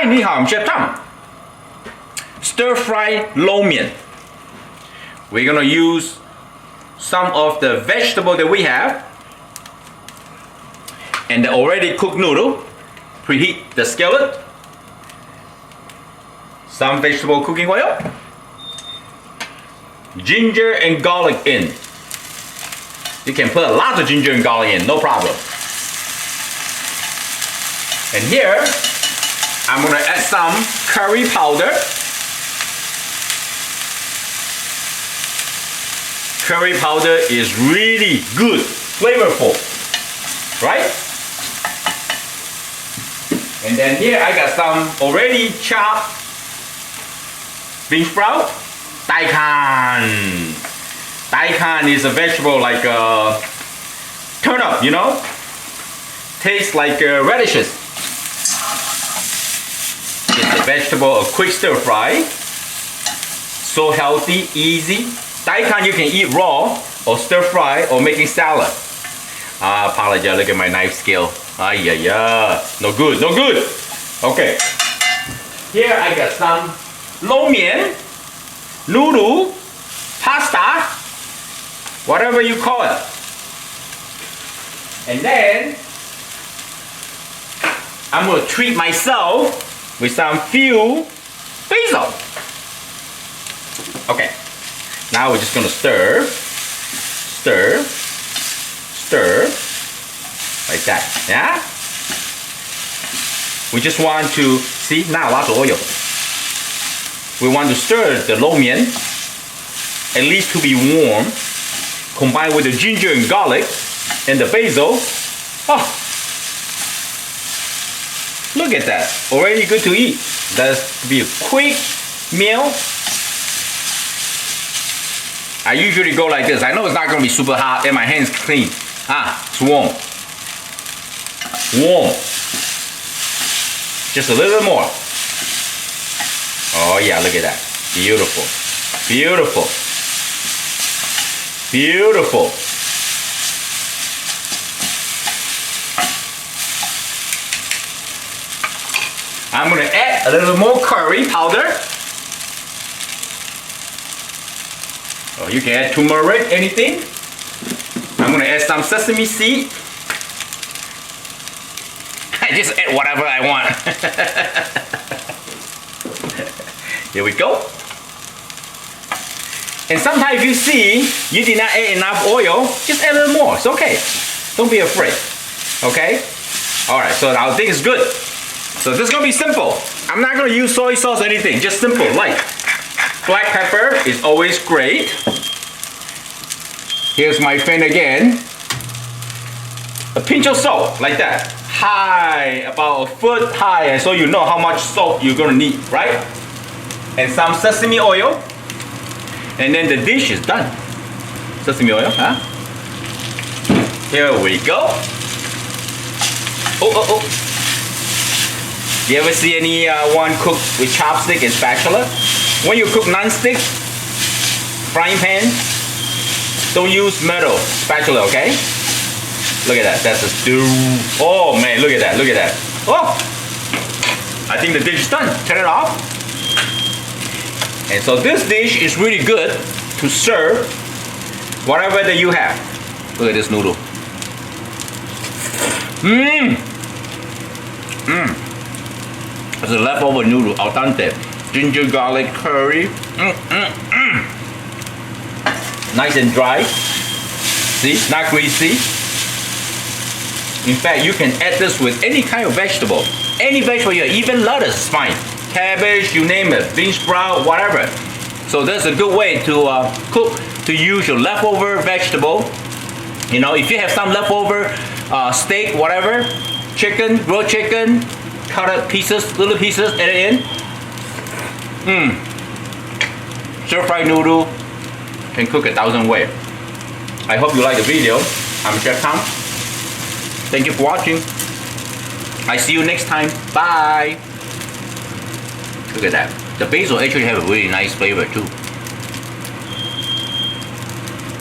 Hi, 你好, I'm Chef Tom. Stir fry 捞面. We're gonna use some of the vegetable that we have and the already cooked noodle. Preheat the skillet. Some vegetable cooking oil. Ginger and garlic in. You can put a lot of ginger and garlic in, no problem. And here, I'm gonna add some curry powder. Curry powder is really good, flavorful, right? And then here I got some already chopped bean sprout. Daikon. Daikon is a vegetable like turnip, you know? Tastes like radishes. It's a vegetable, a quick stir fry. So healthy, easy. Daikon you can eat raw or stir fry or making salad. Apologize, look at my knife skill. Yeah, no good, no good. Okay. Here I got some 捞面, noodle, pasta, whatever you call it. And then I'm gonna treat myself with some few basil. Okay. Now we're just gonna stir, stir, stir, like that, yeah? We just want to, see, not a lot of oil. We want to stir the 捞面, at least to be warm, combined with the ginger and garlic and the basil. Oh, look at that, already good to eat. That's to be a quick meal. I usually go like this. I know it's not gonna be super hot and my hands clean. It's warm. Warm. Just a little bit more. Oh yeah, look at that. Beautiful. Beautiful. Beautiful. I'm gonna add a little more curry powder. Oh, you can add turmeric, anything. I'm gonna add some sesame seed. I just add whatever I want. Here we go. And sometimes you see you did not add enough oil, just add a little more. It's okay. Don't be afraid. Okay? Alright, so I think it's good. So this is gonna be simple. I'm not gonna use soy sauce or anything, just simple, light. Black pepper is always great. Here's my friend again. A pinch of salt, like that. High, about a foot high, and so you know how much salt you're gonna need, right? And some sesame oil. And then the dish is done. Sesame oil, huh? Here we go. Oh. You ever see anyone cook with chopstick and spatula? When you cook non-stick frying pan, don't use metal spatula, okay? Look at that, that's a stew. Oh man, look at that, look at that. Oh! I think the dish is done. Turn it off. And so this dish is really good to serve whatever that you have. Look at this noodle. It's a leftover noodle, al dente. Ginger, garlic, curry. Nice and dry. See, not greasy. In fact, you can add this with any kind of vegetable. Any vegetable here, even lettuce is fine. Cabbage, you name it, bean sprout, whatever. So that's a good way to cook, to use your leftover vegetable. You know, if you have some leftover steak, whatever, chicken, grilled chicken, cut up pieces, little pieces, add it in. Stir-fried noodle can cook 1,000 ways. I hope you like the video. I'm Chef Tom. Thank you for watching. I see you next time. Bye. Look at that. The basil actually have a really nice flavor too.